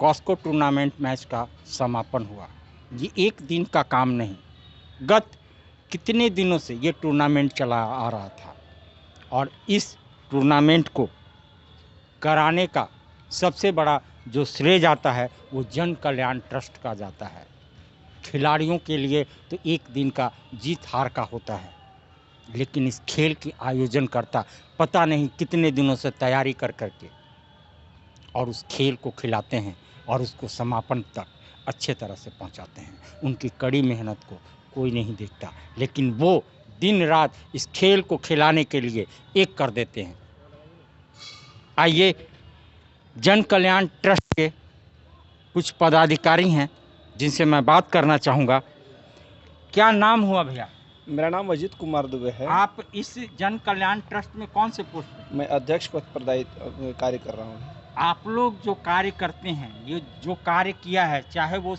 Costco tournament match का समापन हुआ। ये एक दिन का काम नहीं, गत कितने दिनों से ये टूर्नामेंट चला आ रहा था और इस टूर्नामेंट को कराने का सबसे बड़ा जो श्रेय जाता है वो जन कल्याण ट्रस्ट का जाता है। खिलाड़ियों के लिए तो एक दिन का जीत हार का होता है, लेकिन इस खेल की आयोजन करता पता नहीं कितने दिनों से तैयारी कर करके और उस खेल को खिलाते हैं और उसको समापन तक अच्छे तरह से पहुंचाते हैं। उनकी कड़ी मेहनत को कोई नहीं देखता, लेकिन वो दिन रात इस खेल को खिलाने के लिए एक कर देते हैं। आइए, जन कल्याण ट्रस्ट के कुछ पदाधिकारी हैं जिनसे मैं बात करना चाहूँगा। क्या नाम हुआ भैया? मेरा नाम अजीत कुमार दुबे है। आप इस जन कल्याण ट्रस्ट में कौन से पोस्ट पे? मैं अध्यक्ष पद पर कार्य कर रहा हूँ। आप लोग जो कार्य करते हैं, ये जो कार्य किया है, चाहे वो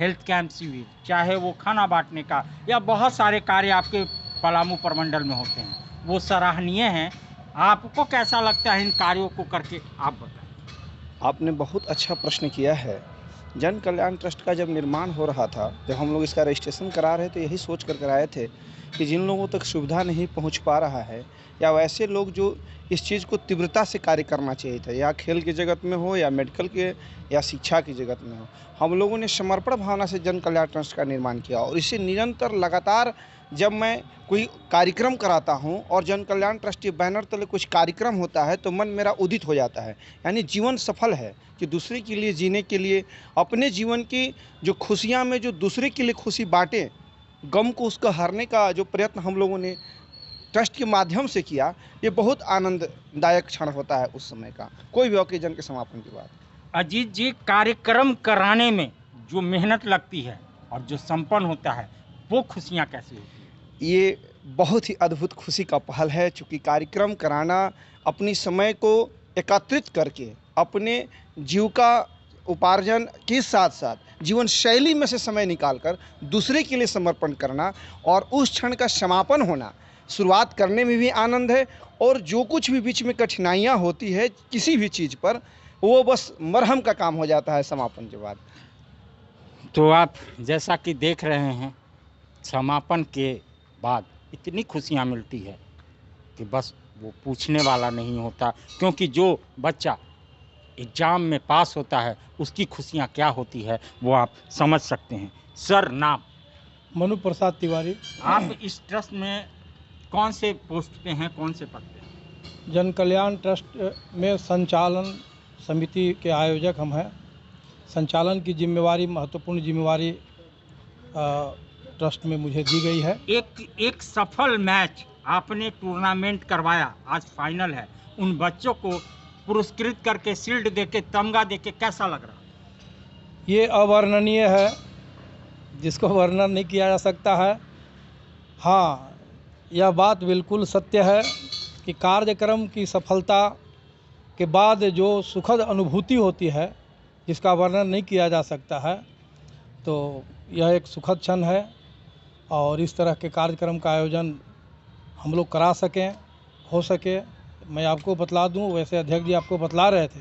हेल्थ कैंप शिविर, चाहे वो खाना बांटने का, या बहुत सारे कार्य आपके पलामू प्रमंडल में होते हैं, वो सराहनीय हैं। आपको कैसा लगता है इन कार्यों को करके? आप बताएं। आपने बहुत अच्छा प्रश्न किया है। जन कल्याण ट्रस्ट का जब निर्माण हो रहा था, जब हम लोग इसका रजिस्ट्रेशन करा रहे थे, यही सोच कर कराए थे कि जिन लोगों तक सुविधा नहीं पहुंच पा रहा है, या वैसे लोग जो इस चीज़ को तीव्रता से कार्य करना चाहिए था, या खेल की जगत में हो, या मेडिकल के, या शिक्षा की जगत में हो, हम लोगों ने समर्पण भावना से जन कल्याण ट्रस्ट का निर्माण किया। और इसे निरंतर लगातार जब मैं कोई कार्यक्रम कराता हूं और जन कल्याण ट्रस्ट के बैनर तले कुछ कार्यक्रम होता है तो मन मेरा उदित हो जाता है। यानी जीवन सफल है कि दूसरे के लिए जीने के लिए, अपने जीवन की जो खुशियां में जो दूसरे के लिए खुशी बांटें, गम को उसका हारने का जो प्रयत्न हम लोगों ने ट्रस्ट के माध्यम से किया, ये बहुत आनंददायक क्षण होता है उस समय का, कोई भी ओकेजन के समापन के बाद। अजीत जी, कार्यक्रम कराने में जो मेहनत लगती है और जो संपन्न होता है, वो खुशियाँ कैसी होती हैं? ये बहुत ही अद्भुत खुशी का पहल है, चूँकि कार्यक्रम कराना अपनी समय को एकत्रित करके अपने जीविका उपार्जन के साथ साथ जीवन शैली में से समय निकालकर दूसरे के लिए समर्पण करना, और उस क्षण का समापन होना, शुरुआत करने में भी आनंद है, और जो कुछ भी बीच में कठिनाइयाँ होती है किसी भी चीज़ पर, वो बस मरहम का काम हो जाता है समापन के बाद। तो आप जैसा कि देख रहे हैं, समापन के बाद इतनी खुशियाँ मिलती है कि बस वो पूछने वाला नहीं होता, क्योंकि जो बच्चा एग्ज़ाम में पास होता है उसकी खुशियाँ क्या होती है वो आप समझ सकते हैं। सर, नाम? मनु प्रसाद तिवारी। आप इस ट्रस्ट में कौन से पोस्ट पे हैं, कौन से पद पे हैं? जन कल्याण ट्रस्ट में संचालन समिति के आयोजक हम हैं। संचालन की जिम्मेवारी, महत्वपूर्ण जिम्मेवारी ट्रस्ट में मुझे दी गई है। एक सफल मैच आपने टूर्नामेंट करवाया, आज फाइनल है, उन बच्चों को पुरस्कृत करके शील्ड देके, तमगा देके कैसा लग रहा? ये अवर्णनीय है, जिसको वर्णन नहीं किया जा सकता है। हाँ, यह बात बिल्कुल सत्य है कि कार्यक्रम की सफलता के बाद जो सुखद अनुभूति होती है, जिसका वर्णन नहीं किया जा सकता है, तो यह एक सुखद क्षण है। और इस तरह के कार्यक्रम का आयोजन हम लोग करा सकें, हो सके। मैं आपको बतला दूं, वैसे अध्यक्ष जी आपको बतला रहे थे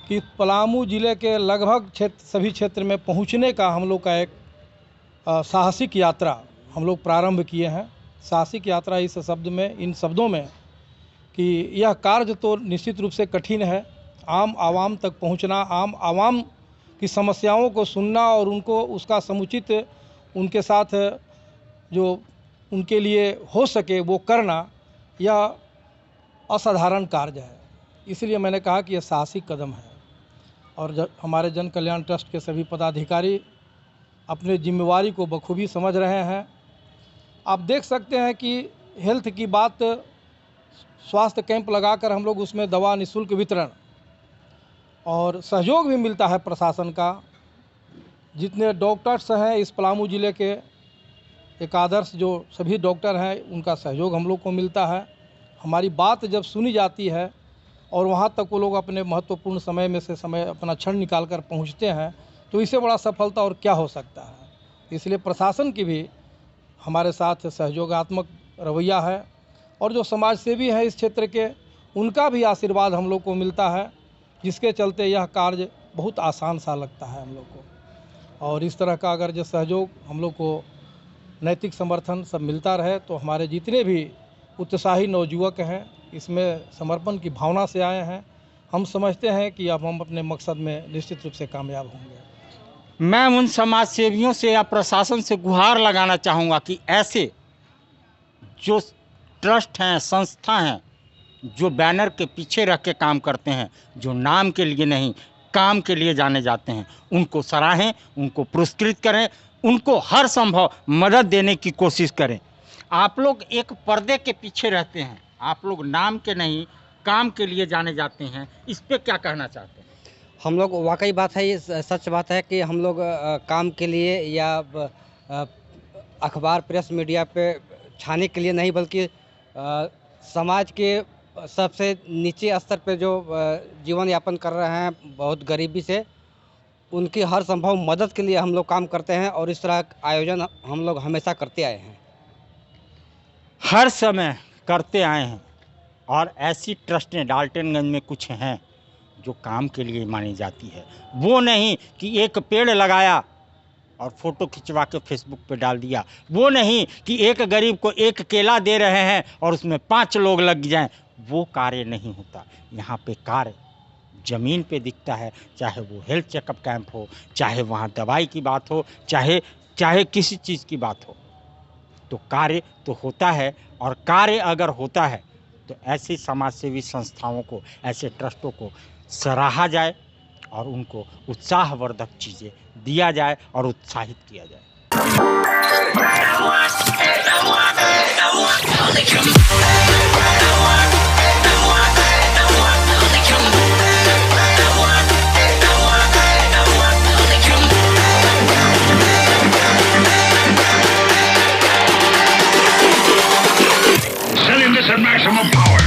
कि पलामू ज़िले के लगभग सभी क्षेत्र में पहुंचने का हम लोग का एक साहसिक यात्रा हम लोग प्रारंभ किए हैं। साहसिक यात्रा इस शब्द में, इन शब्दों में, कि यह कार्य तो निश्चित रूप से कठिन है। आम आवाम तक पहुंचना, आम आवाम की समस्याओं को सुनना और उनको उसका समुचित उनके साथ जो उनके लिए हो सके वो करना, यह असाधारण कार्य है। इसलिए मैंने कहा कि यह साहसिक कदम है। और हमारे जन कल्याण ट्रस्ट के सभी पदाधिकारी अपने जिम्मेवारी को बखूबी समझ रहे हैं। आप देख सकते हैं कि हेल्थ की बात, स्वास्थ्य कैंप लगाकर हम लोग उसमें दवा निःशुल्क वितरण, और सहयोग भी मिलता है प्रशासन का। जितने डॉक्टर्स हैं इस पलामू ज़िले के, एक आदर्श जो सभी डॉक्टर हैं, उनका सहयोग हम लोग को मिलता है। हमारी बात जब सुनी जाती है और वहाँ तक वो लोग अपने महत्वपूर्ण समय में से समय अपना क्षण निकाल कर पहुँचते हैं, तो इससे बड़ा सफलता और क्या हो सकता है। इसलिए प्रशासन की भी हमारे साथ सहयोगात्मक रवैया है, और जो समाज सेवी हैं इस क्षेत्र के, उनका भी आशीर्वाद हम लोग को मिलता है, जिसके चलते यह कार्य बहुत आसान सा लगता है हम लोग को। और इस तरह का अगर जो सहयोग हम लोग को नैतिक समर्थन सब मिलता रहे तो हमारे जितने भी उत्साही नवयुवक हैं इसमें समर्पण की भावना से आए हैं, हम समझते हैं कि अब हम अपने मकसद में निश्चित रूप से कामयाब होंगे। मैं उन समाज सेवियों से या प्रशासन से गुहार लगाना चाहूँगा कि ऐसे जो ट्रस्ट हैं, संस्था हैं, जो बैनर के पीछे रख के काम करते हैं, जो नाम के लिए नहीं काम के लिए जाने जाते हैं, उनको सराहें, उनको पुरस्कृत करें, उनको हर संभव मदद देने की कोशिश करें। आप लोग एक पर्दे के पीछे रहते हैं, आप लोग नाम के नहीं काम के लिए जाने जाते हैं, इस पे क्या कहना चाहते हैं? हम लोग वाकई बात है, ये सच बात है कि हम लोग काम के लिए या अखबार प्रेस मीडिया पे छाने के लिए नहीं, बल्कि समाज के सबसे नीचे स्तर पे जो जीवन यापन कर रहे हैं बहुत गरीबी से, उनकी हर संभव मदद के लिए हम लोग काम करते हैं और इस तरह आयोजन हम लोग हमेशा करते आए हैं, हर समय करते आए हैं। और ऐसी ट्रस्टें डाल्टनगंज में कुछ हैं जो काम के लिए मानी जाती है। वो नहीं कि एक पेड़ लगाया और फ़ोटो खिंचवा के फेसबुक पे डाल दिया, वो नहीं कि एक गरीब को एक केला दे रहे हैं और उसमें 5 लोग लग जाएं, वो कार्य नहीं होता। यहाँ पे कार्य ज़मीन पे दिखता है, चाहे वो हेल्थ चेकअप कैंप हो, चाहे वहाँ दवाई की बात हो, चाहे किसी चीज़ की बात हो, तो कार्य तो होता है। और कार्य अगर होता है तो ऐसी समाजसेवी संस्थाओं को, ऐसे ट्रस्टों को सराहा जाए और उनको उत्साहवर्धक चीज़ें दिया जाए और उत्साहित किया जाए। Sending this at maximum power.